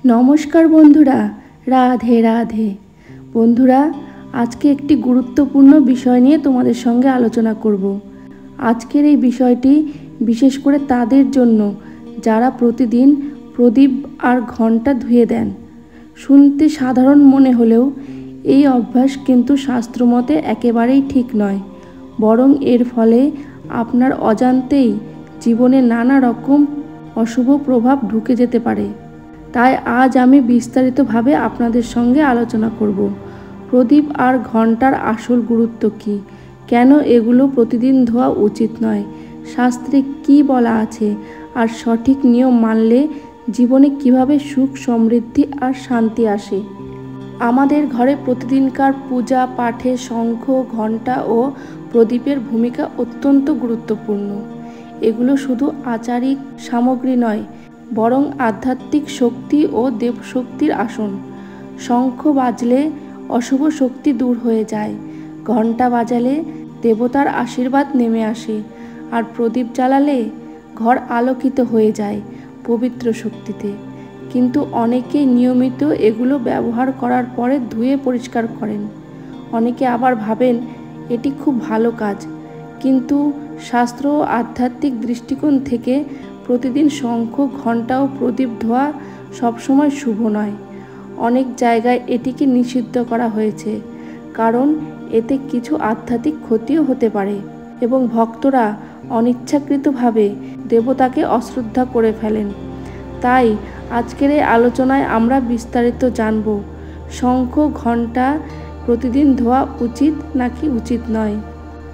নমস্কার বন্ধুরা, রাধে রাধে। বন্ধুরা, আজকে একটি গুরুত্বপূর্ণ বিষয় নিয়ে তোমাদের সঙ্গে আলোচনা করব। আজকের এই বিষয়টি বিশেষ করে তাদের জন্য যারা প্রতিদিন প্রদীপ আর ঘণ্টা ধুয়ে দেন। শুনতে সাধারণ মনে হলেও এই অভ্যাস কিন্তু শাস্ত্রমতে একেবারেই ঠিক নয়, বরং এর ফলে আপনার অজান্তেই জীবনে নানা রকম অশুভ প্রভাব ঢুকে যেতে পারে। তাই আজ আমি বিস্তারিতভাবে আপনাদের সঙ্গে আলোচনা করব প্রদীপ আর ঘণ্টার আসল গুরুত্ব কী, কেন এগুলো প্রতিদিন ধোয়া উচিত নয়, শাস্ত্রে কী বলা আছে, আর সঠিক নিয়ম মানলে জীবনে কিভাবে সুখ, সমৃদ্ধি আর শান্তি আসে। আমাদের ঘরে প্রতিদিনকার পূজা পাঠে শঙ্খ, ঘণ্টা ও প্রদীপের ভূমিকা অত্যন্ত গুরুত্বপূর্ণ। এগুলো শুধু আচারিক সামগ্রী নয়, বরং আধ্যাত্মিক শক্তি ও দেবশক্তির আসন। শঙ্খ বাজলে অশুভ শক্তি দূর হয়ে যায়, ঘণ্টা বাজালে দেবতার আশীর্বাদ নেমে আসে, আর প্রদীপ জ্বালালে ঘর আলোকিত হয়ে যায় পবিত্র শক্তিতে। কিন্তু অনেকেই নিয়মিত এগুলো ব্যবহার করার পরে ধুয়ে পরিষ্কার করেন। অনেকে আবার ভাবেন এটি খুব ভালো কাজ, কিন্তু শাস্ত্র ও আধ্যাত্মিক দৃষ্টিকোণ থেকে প্রতিদিন শঙ্খ, ঘণ্টা ও প্রদীপ ধোয়া সবসময় শুভ নয়। অনেক জায়গায় এটিকে নিষিদ্ধ করা হয়েছে, কারণ এতে কিছু আধ্যাত্মিক ক্ষতিও হতে পারে এবং ভক্তরা অনিচ্ছাকৃতভাবে দেবতাকে অশ্রদ্ধা করে ফেলেন। তাই আজকের এই আলোচনায় আমরা বিস্তারিত জানব শঙ্খ, ঘণ্টা প্রতিদিন ধোয়া উচিত নাকি উচিত নয়।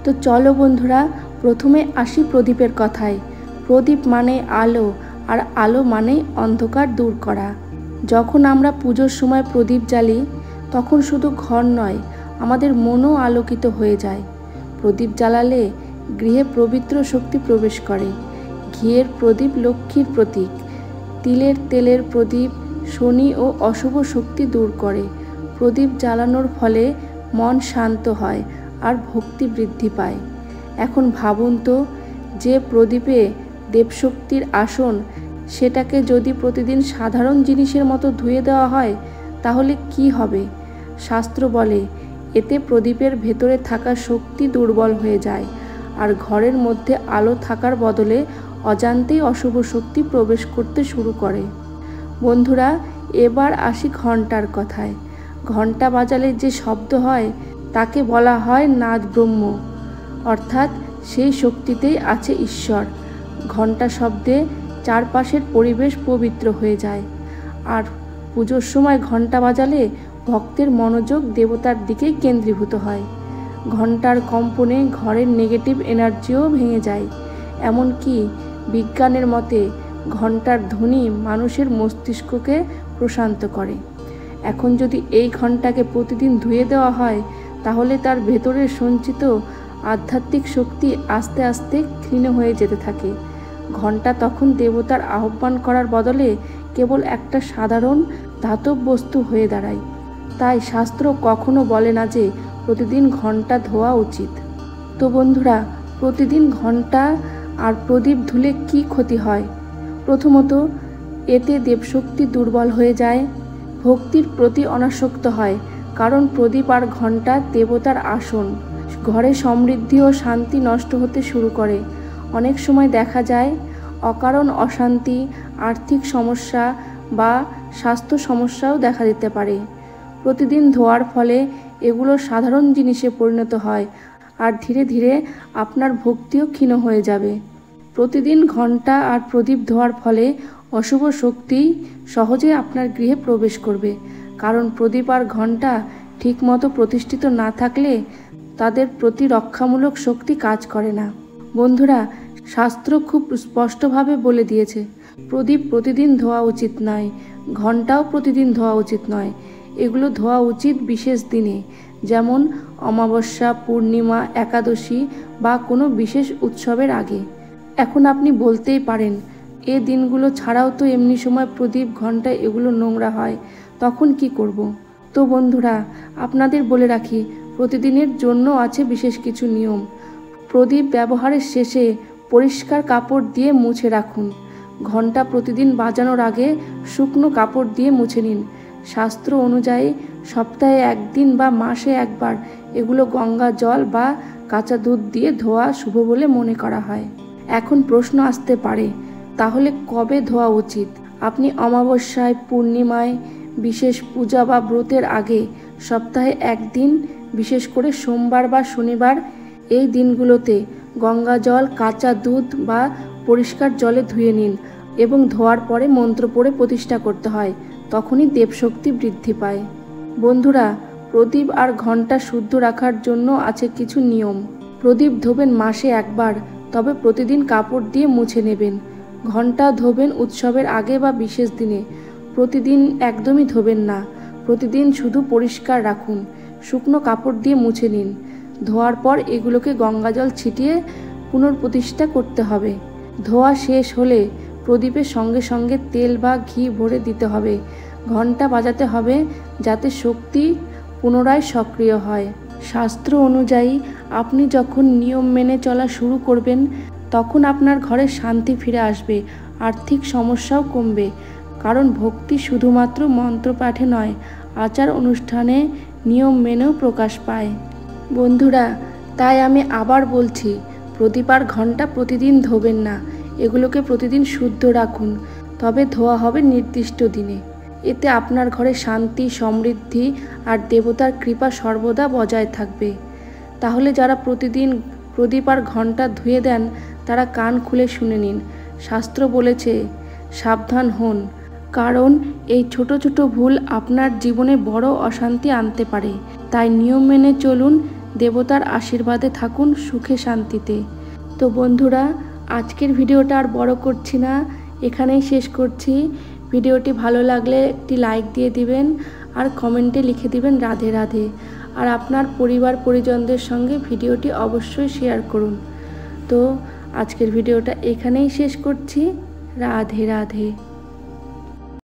তো চলো বন্ধুরা, প্রথমে আসি প্রদীপের কথায়। প্রদীপ মানে আলো, আর আলো মানে অন্ধকার দূর করা। যখন আমরা পুজোর সময় প্রদীপ জ্বালি, তখন শুধু ঘর নয়, আমাদের মনও আলোকিত হয়ে যায়। প্রদীপ জ্বালালে গৃহে পবিত্র শক্তি প্রবেশ করে। ঘিয়ের প্রদীপ লক্ষ্মীর প্রতীক। তেলের প্রদীপ শনি ও অশুভ শক্তি দূর করে। প্রদীপ জ্বালানোর ফলে মন শান্ত হয় আর ভক্তি বৃদ্ধি পায়। এখন ভাবুন তো, যে প্রদীপে দেবশক্তির আসন, সেটাকে যদি প্রতিদিন সাধারণ জিনিসের মতো ধুয়ে দেওয়া হয়, তাহলে কি হবে? শাস্ত্র বলে এতে প্রদীপের ভেতরে থাকা শক্তি দুর্বল হয়ে যায়, আর ঘরের মধ্যে আলো থাকার বদলে অজান্তেই অশুভ শক্তি প্রবেশ করতে শুরু করে। বন্ধুরা, এবার আসি ঘণ্টার কথায়। ঘণ্টা বাজালে যে শব্দ হয় তাকে বলা হয় নাদ ব্রহ্ম, অর্থাৎ সেই শক্তিতেই আছে ঈশ্বর। ঘণ্টা শব্দে চারপাশের পরিবেশ পবিত্র হয়ে যায়, আর পুজোর সময় ঘণ্টা বাজালে ভক্তের মনোযোগ দেবতার দিকে কেন্দ্রীভূত হয়। ঘণ্টার কম্পনে ঘরের নেগেটিভ এনার্জিও ভেঙে যায়। এমনকি বিজ্ঞানের মতে ঘণ্টার ধ্বনি মানুষের মস্তিষ্ককে প্রশান্ত করে। এখন যদি এই ঘণ্টাকে প্রতিদিন ধুয়ে দেওয়া হয়, তাহলে তার ভেতরের সঞ্চিত আধ্যাত্মিক শক্তি আস্তে আস্তে ক্ষীণ হয়ে যেতে থাকে। ঘণ্টা তখন দেবতার আহ্বান করার বদলে কেবল একটা সাধারণ ধাতব বস্তু হয়ে দাঁড়ায়। তাই শাস্ত্র কখনো বলে না যে প্রতিদিন ঘণ্টা ধোয়া উচিত। তো বন্ধুরা, প্রতিদিন ঘণ্টা আর প্রদীপ ধুলে কি ক্ষতি হয়? প্রথমত, এতে দেবশক্তি দুর্বল হয়ে যায়, ভক্তির প্রতি অনাসক্ত হয়, কারণ প্রদীপ আর ঘণ্টা দেবতার আসন। ঘরে সমৃদ্ধি ও শান্তি নষ্ট হতে শুরু করে। অনেক সময় দেখা যায় অকারণ অশান্তি, আর্থিক সমস্যা বা স্বাস্থ্য সমস্যাও দেখা দিতে পারে। প্রতিদিন ধোয়ার ফলে এগুলো সাধারণ জিনিসে পরিণত হয়, আর ধীরে ধীরে আপনার ভক্তিও ক্ষীণ হয়ে যাবে। প্রতিদিন ঘণ্টা আর প্রদীপ ধোয়ার ফলে অশুভ শক্তি সহজে আপনার গৃহে প্রবেশ করবে, কারণ প্রদীপ আর ঘণ্টা ঠিকমতো প্রতিষ্ঠিত না থাকলে তাদের প্রতিরক্ষামূলক শক্তি কাজ করে না। বন্ধুরা, শাস্ত্র খুব স্পষ্টভাবে বলে দিয়েছে প্রদীপ প্রতিদিন ধোয়া উচিত নয়, ঘণ্টাও প্রতিদিন ধোয়া উচিত নয়। এগুলো ধোয়া উচিত বিশেষ দিনে, যেমন অমাবস্যা, পূর্ণিমা, একাদশী বা কোনো বিশেষ উৎসবের আগে। এখন আপনি বলতেই পারেন, এ দিনগুলো ছাড়াও তো এমনি সময় প্রদীপ, ঘণ্টা এগুলো নোংরা হয়, তখন কি করব? তো বন্ধুরা, আপনাদের বলে রাখি, প্রতিদিনের জন্য আছে বিশেষ কিছু নিয়ম। প্রদীপ ব্যবহারের শেষে পরিষ্কার কাপড় দিয়ে মুছে রাখুন। ঘন্টা প্রতিদিন বাজানোর আগে শুকনো কাপড় দিয়ে মুছে নিন। শাস্ত্র অনুযায়ী সপ্তাহে একদিন বা মাসে একবার এগুলো গঙ্গা জল বা কাঁচা দুধ দিয়ে ধোয়া শুভ বলে মনে করা হয়। এখন প্রশ্ন আসতে পারে, তাহলে কবে ধোয়া উচিত? আপনি অমাবস্যায়, পূর্ণিমায়, বিশেষ পূজা বা ব্রতের আগে সপ্তাহে একদিন, বিশেষ করে সোমবার বা শনিবার, এই দিনগুলোতে গঙ্গা জল, কাঁচা দুধ বা পরিষ্কার জলে ধুয়ে নিন এবং ধোয়ার পরে মন্ত্র পড়ে প্রতিষ্ঠা করতে হয়। তখনই দেবশক্তি বৃদ্ধি পায়। বন্ধুরা, প্রদীপ আর ঘণ্টা শুদ্ধ রাখার জন্য আছে কিছু নিয়ম। প্রদীপ ধোবেন মাসে একবার, তবে প্রতিদিন কাপড় দিয়ে মুছে নেবেন। ঘণ্টা ধোবেন উৎসবের আগে বা বিশেষ দিনে, প্রতিদিন একদমই ধোবেন না। প্রতিদিন শুধু পরিষ্কার রাখুন, শুকনো কাপড় দিয়ে মুছে নিন। ধোয়ার পর এগুলোকে গঙ্গাজল ছিটিয়ে পুনঃপ্রতিষ্ঠা করতে হবে। ধোয়া শেষ হলে প্রদীপের সঙ্গে সঙ্গে তেল বা ঘি ভরে দিতে হবে। ঘণ্টা বাজাতে হবে যাতে শক্তি পুনরায় সক্রিয় হয়। শাস্ত্র অনুযায়ী আপনি যখন নিয়ম মেনে চলা শুরু করবেন, তখন আপনার ঘরে শান্তি ফিরে আসবে, আর্থিক সমস্যাও কমবে। কারণ ভক্তি শুধুমাত্র মন্ত্রপাঠে নয়, আচার অনুষ্ঠানে নিয়ম মেনেও প্রকাশ পায়। বন্ধুরা, তাই আমি আবার বলছি, প্রদীপ আর ঘণ্টা প্রতিদিন ধোবেন না, এগুলোকে প্রতিদিন শুদ্ধ রাখুন। তবে ধোয়া হবে নির্দিষ্ট দিনে। এতে আপনার ঘরে শান্তি, সমৃদ্ধি আর দেবতার কৃপা সর্বদা বজায় থাকবে। তাহলে যারা প্রতিদিন প্রদীপ আর ঘণ্টা ধুয়ে দেন, তারা কান খুলে শুনে নিন। শাস্ত্র বলেছে, সাবধান হন, কারণ এই ছোট ছোট ভুল আপনার জীবনে বড় অশান্তি আনতে পারে। তাই নিয়ম মেনে চলুন, দেবতার আশীর্বাদে থাকুন সুখে শান্তিতে। তো বন্ধুরা, আজকের ভিডিওটা আর বড় করছি না, এখানেই শেষ করছি। ভিডিওটি ভালো লাগলে একটি লাইক দিয়ে দিবেন আর কমেন্টে লিখে দিবেন রাধে রাধে। আর আপনার পরিবার পরিজনদের সঙ্গে ভিডিওটি অবশ্যই শেয়ার করুন। তো আজকের ভিডিওটা এখানেই শেষ করছি। রাধে রাধে।